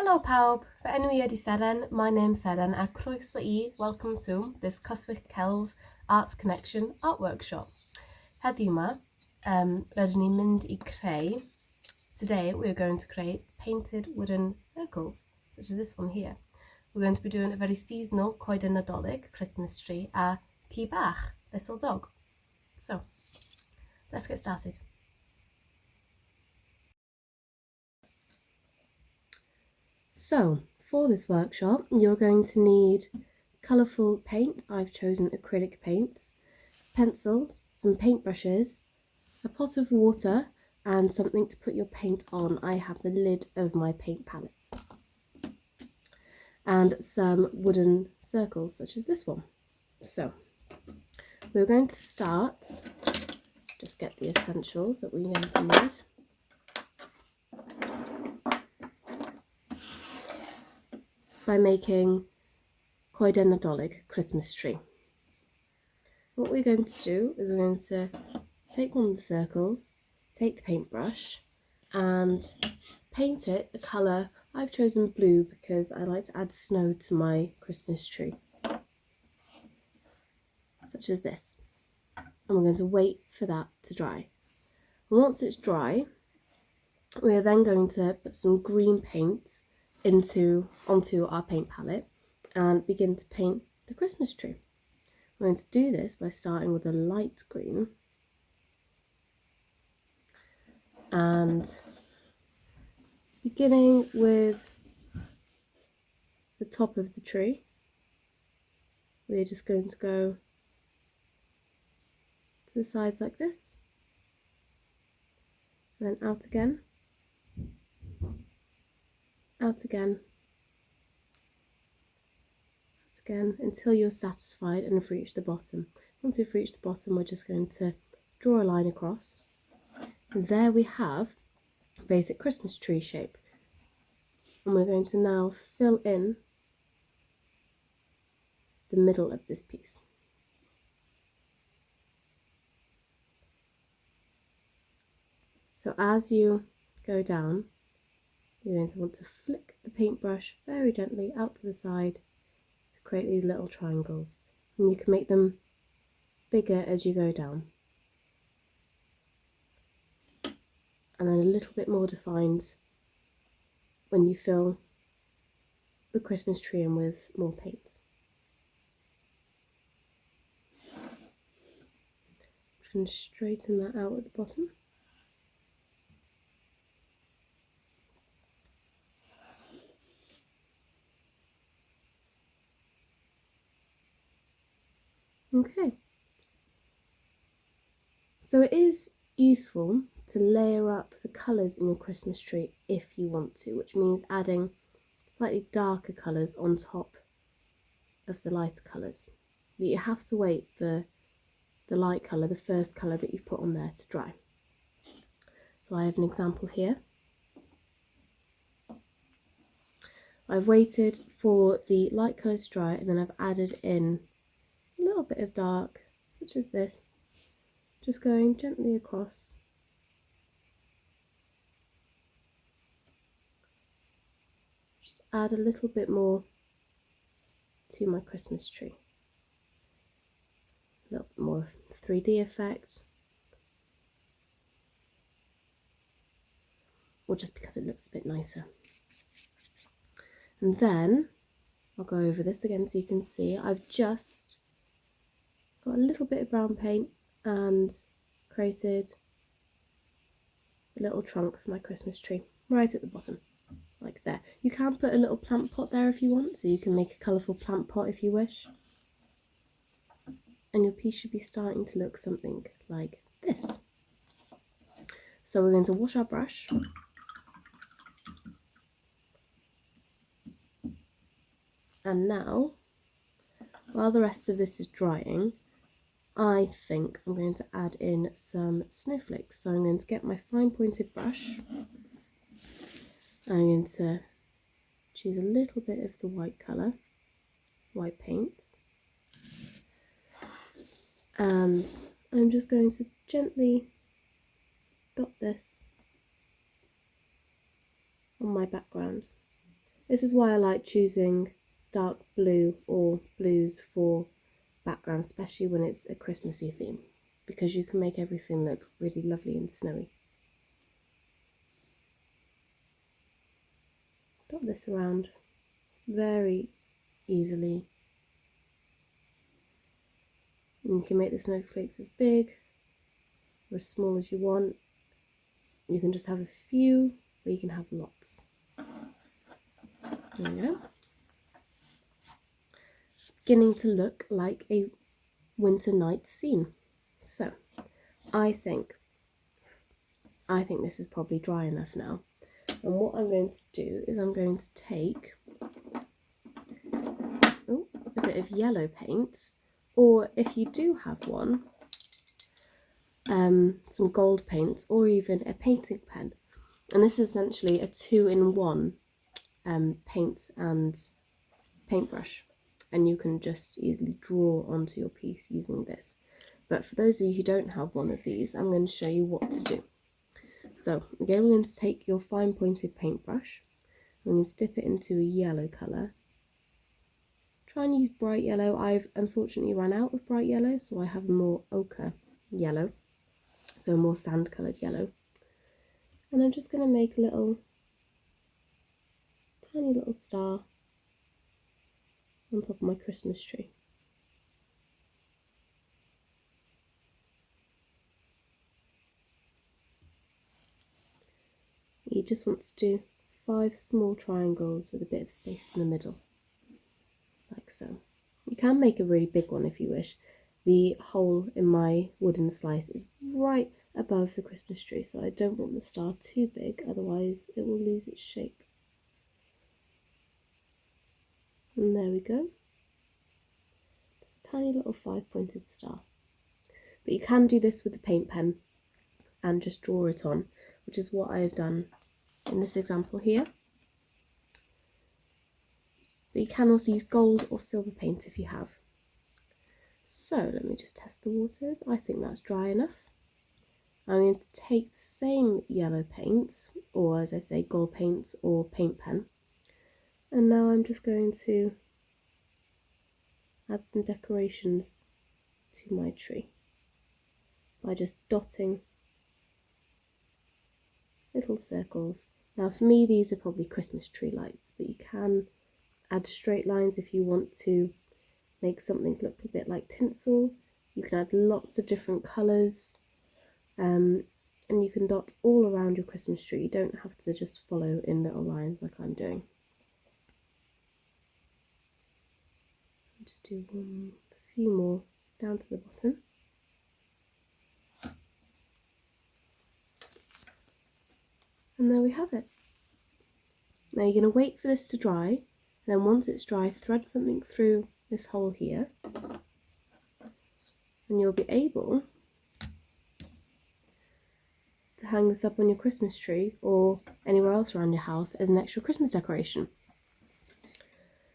Hello pawb, fy enw I ydi Seren, my name's Seren a croeso I, welcome to this Cyfres Celf Arts Connection Art Workshop. Heddiw yma, rydyn ni'n mynd I creu. Today we're going to create painted wooden circles, such as this one here. We're going to be doing a very seasonal coed Nadolig, Christmas tree, a ci bach, little dog. So, let's get started. So, for this workshop, you're going to need colourful paint. I've chosen acrylic paint, pencils, some paintbrushes, a pot of water, and something to put your paint on. I have the lid of my paint palette. And some wooden circles, such as this one. So, we're going to start, just get the essentials that we're going to need. By making coed Nadolig Christmas tree. What we're going to do is we're going to take one of the circles, take the paintbrush and paint it a colour. I've chosen blue because I like to add snow to my Christmas tree, such as this. And we're going to wait for that to dry. And once it's dry, we're then going to put some green paint onto our paint palette and begin to paint the Christmas tree. We're going to do this by starting with a light green and beginning with the top of the tree. We're just going to go to the sides like this and then out again. Out again, until you're satisfied and have reached the bottom. Once we've reached the bottom, we're just going to draw a line across. And there we have a basic Christmas tree shape. And we're going to now fill in the middle of this piece. So as you go down, you're going to want to flick the paintbrush very gently out to the side to create these little triangles, and you can make them bigger as you go down and then a little bit more defined when you fill the Christmas tree in with more paint. I'm just going to straighten that out at the bottom. Okay, so it is useful to layer up the colours in your Christmas tree if you want to, which means adding slightly darker colours on top of the lighter colours. But you have to wait for the light colour, the first colour that you've put on there, to dry. So I have an example here. I've waited for the light colour to dry and then I've added in a little bit of dark, such as this, just going gently across. Just add a little bit more to my Christmas tree. A little bit more 3D effect, or just because it looks a bit nicer. And then I'll go over this again so you can see I've just got a little bit of brown paint and created a little trunk for my Christmas tree right at the bottom, like there. You can put a little plant pot there if you want, so you can make a colourful plant pot if you wish. And your piece should be starting to look something like this. So we're going to wash our brush. And now, while the rest of this is drying, I think I'm going to add in some snowflakes. So I'm going to get my fine pointed brush. I'm going to choose a little bit of the white colour, white paint. And I'm just going to gently dot this on my background. This is why I like choosing dark blue or blues for background, especially when it's a Christmassy theme, because you can make everything look really lovely and snowy. Dot this around very easily. And you can make the snowflakes as big or as small as you want. You can just have a few, or you can have lots. There we go. Beginning to look like a winter night scene. So, I think this is probably dry enough now. And what I'm going to do is I'm going to take a bit of yellow paint, or if you do have one, some gold paint, or even a painting pen. And this is essentially a 2-in-1 paint and paintbrush, and you can just easily draw onto your piece using this. But for those of you who don't have one of these, I'm going to show you what to do. So again, we're going to take your fine pointed paintbrush, and we're going to dip it into a yellow colour. Try and use bright yellow. I've unfortunately run out of bright yellow, so I have a more ochre yellow, so a more sand coloured yellow. And I'm just going to make a tiny little star on top of my Christmas tree. You just want to do 5 small triangles with a bit of space in the middle, like so. You can make a really big one if you wish. The hole in my wooden slice is right above the Christmas tree, so I don't want the star too big, otherwise it will lose its shape. And there we go. Just a tiny little 5-pointed star. But you can do this with the paint pen and just draw it on, which is what I have done in this example here. But you can also use gold or silver paint if you have. So let me just test the waters. I think that's dry enough. I'm going to take the same yellow paint, or as I say, gold paint or paint pen, and now I'm just going to add some decorations to my tree by just dotting little circles. Now for me, these are probably Christmas tree lights, but you can add straight lines if you want to make something look a bit like tinsel. You can add lots of different colours, and you can dot all around your Christmas tree. You don't have to just follow in little lines like I'm doing. Just do a few more down to the bottom. And there we have it. Now you're going to wait for this to dry, and then once it's dry, thread something through this hole here, and you'll be able to hang this up on your Christmas tree or anywhere else around your house as an extra Christmas decoration.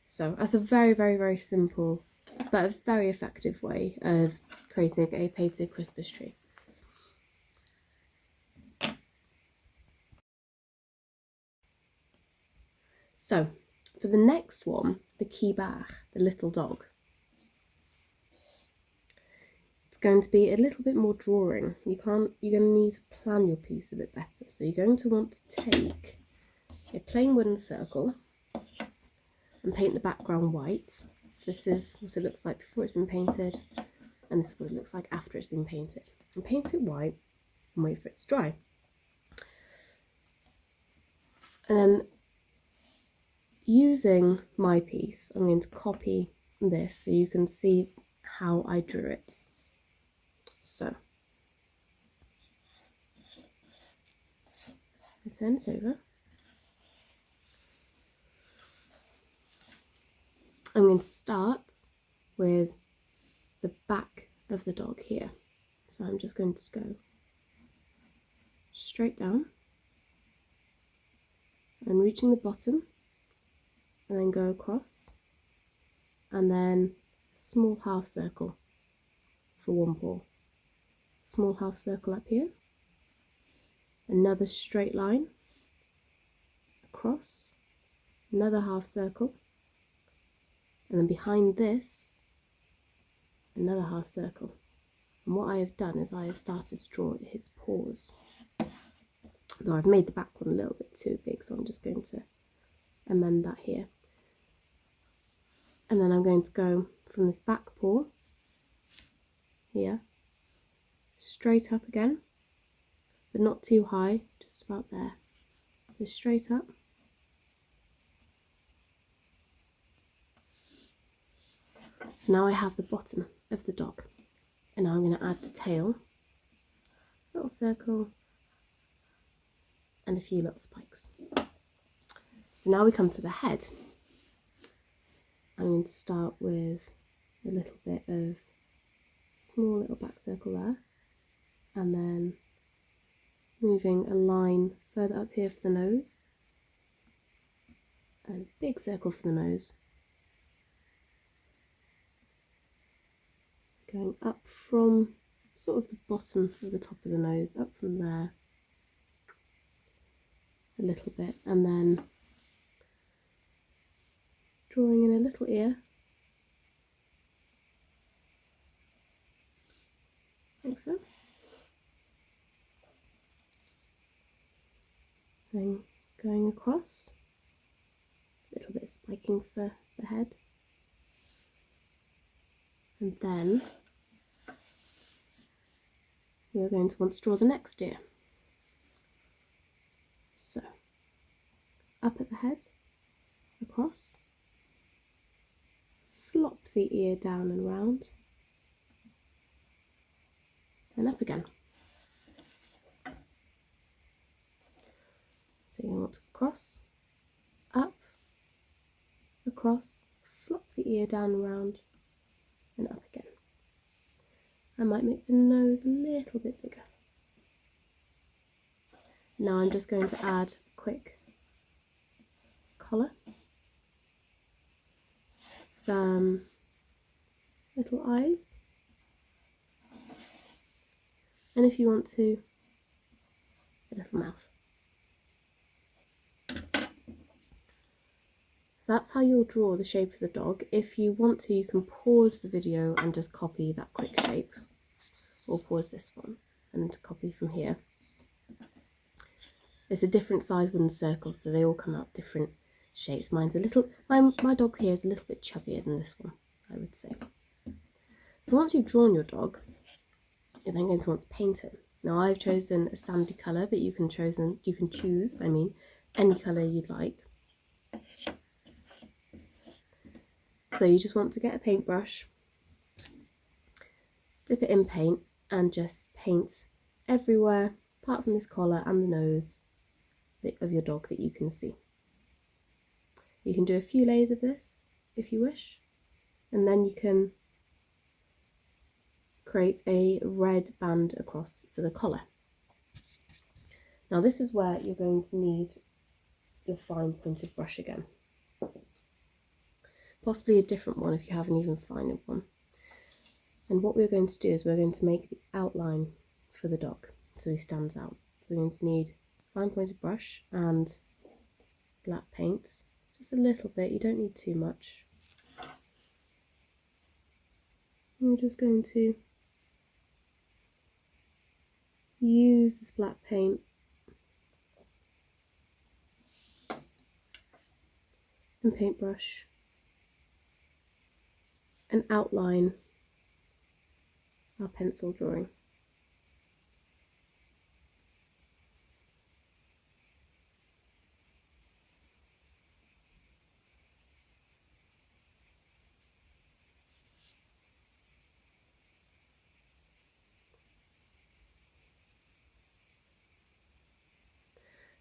So that's a very, very, very simple but a very effective way of creating a painted Christmas tree. So for the next one, the Cyfres, the little dog, it's going to be a little bit more drawing. You're going to need to plan your piece a bit better. So you're going to want to take a plain wooden circle and paint the background white. This is what it looks like before it's been painted, and this is what it looks like after it's been painted. And paint it white and wait for it to dry. And then using my piece, I'm going to copy this so you can see how I drew it. So I turn it over. I'm going to start with the back of the dog here. So I'm just going to go straight down and reaching the bottom, and then go across, and then small half circle for one paw. Small half circle up here, another straight line across, another half circle, and then behind this, another half circle. And what I have done is I have started to draw its paws. Though I've made the back one a little bit too big, so I'm just going to amend that here. And then I'm going to go from this back paw here, straight up again, but not too high, just about there. So straight up. So now I have the bottom of the dog, and now I'm going to add the tail, little circle, and a few little spikes. So now we come to the head. I'm going to start with a little bit of small little back circle there, and then moving a line further up here for the nose, and a big circle for the nose, going up from sort of the bottom of the top of the nose, up from there a little bit, and then drawing in a little ear, like so. Then going across, a little bit of spiking for the head, and then we're going to want to draw the next ear. So, up at the head, across, flop the ear down and round, and up again. So you want to cross, up, across, flop the ear down and round, and up again. I might make the nose a little bit bigger. Now I'm just going to add a quick collar, some little eyes, and if you want to, a little mouth. So that's how you'll draw the shape of the dog. If you want to, you can pause the video and just copy that quick shape, or pause this one and copy from here. It's a different size wooden circle, so they all come out different shapes. Mine's a little, my dog here is a little bit chubbier than this one, I would say. So once you've drawn your dog, you're then going to want to paint it. Now I've chosen a sandy colour, but you can choose any colour you'd like. So you just want to get a paintbrush, dip it in paint, and just paint everywhere apart from this collar and the nose of your dog that you can see. You can do a few layers of this if you wish, and then you can create a red band across for the collar. Now this is where you're going to need your fine pointed brush again. Possibly a different one if you have an even finer one. And what we're going to do is we're going to make the outline for the dog so he stands out. So we're going to need fine pointed brush and black paint, just a little bit, you don't need too much. And we're just going to use this black paint and paintbrush and outline our pencil drawing.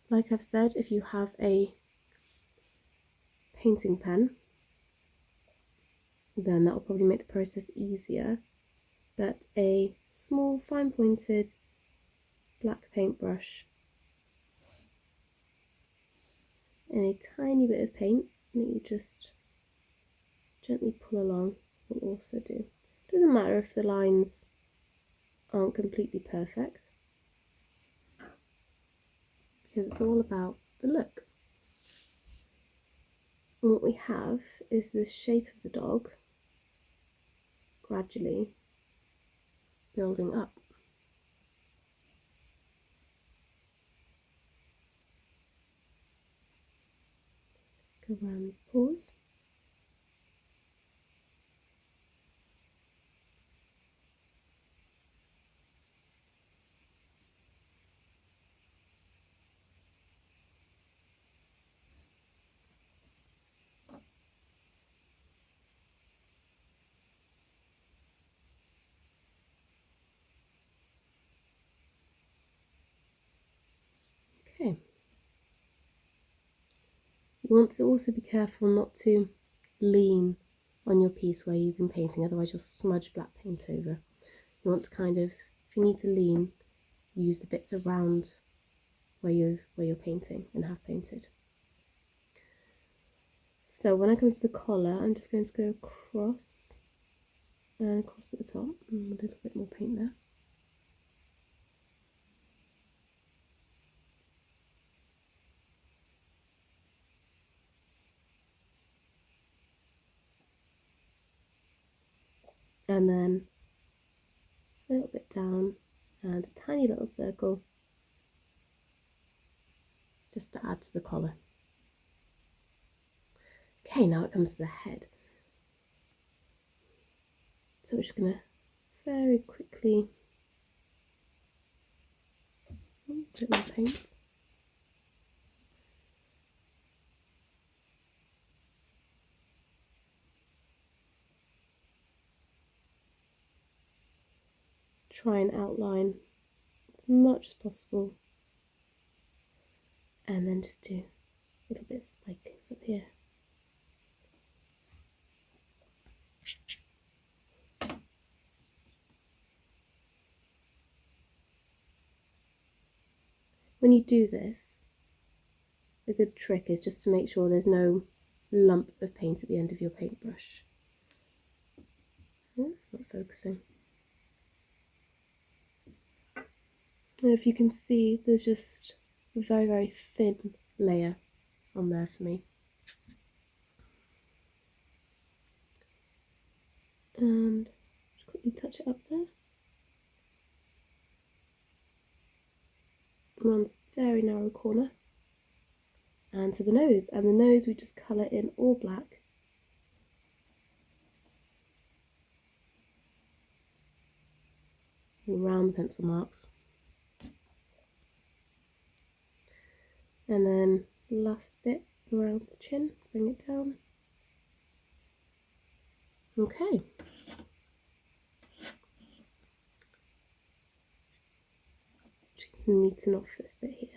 Like I've said, if you have a painting pen, then that will probably make the process easier, but a small fine pointed black paintbrush and a tiny bit of paint that you just gently pull along will also do. Doesn't matter if the lines aren't completely perfect, because it's all about the look. And what we have is the shape of the dog gradually building up. Go around his paws. Okay. You want to also be careful not to lean on your piece where you've been painting, otherwise you'll smudge black paint over. You want to kind of, if you need to lean, use the bits around where you're painting and have painted. So when I come to the collar, I'm just going to go across and across at the top, and a little bit more paint there. And then a little bit down and a tiny little circle just to add to the collar. Okay, now it comes to the head. So we're just going to very quickly, a bit more paint. Try and outline as much as possible, and then just do a little bit of spikes up here. When you do this, a good trick is just to make sure there's no lump of paint at the end of your paintbrush. Oh, it's not focusing. And if you can see, there's just a very, very thin layer on there for me. And just quickly touch it up there. Around this very narrow corner. And to the nose. And the nose we just colour in all black. Around the pencil marks. And then last bit around the chin, bring it down. Okay. Just neaten off this bit here.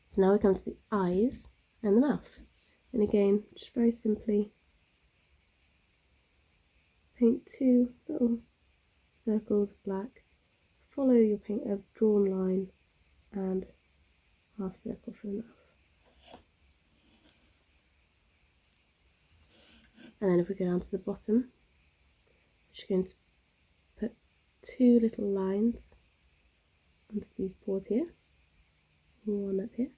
So now we come to the eyes and the mouth. And again, just very simply paint two little circles of black. Follow your paint a drawn line and half circle for the mouth. And then if we go down to the bottom, we're just going to put two little lines onto these paws here, one up here,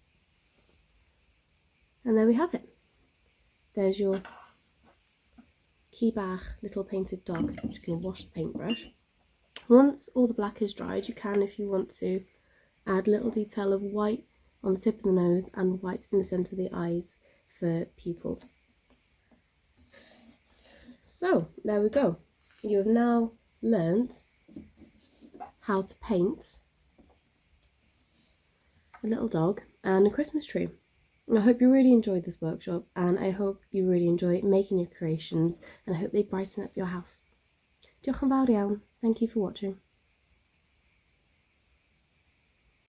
and there we have it. There's your Cybach little painted dog. I'm just going to wash the paintbrush. Once all the black is dried, you can, if you want to, add a little detail of white on the tip of the nose and white in the centre of the eyes for pupils. So, there we go. You have now learnt how to paint a little dog and a Christmas tree. I hope you really enjoyed this workshop, and I hope you really enjoy making your creations, and I hope they brighten up your house. Diolch yn fawr iawn. Thank you for watching.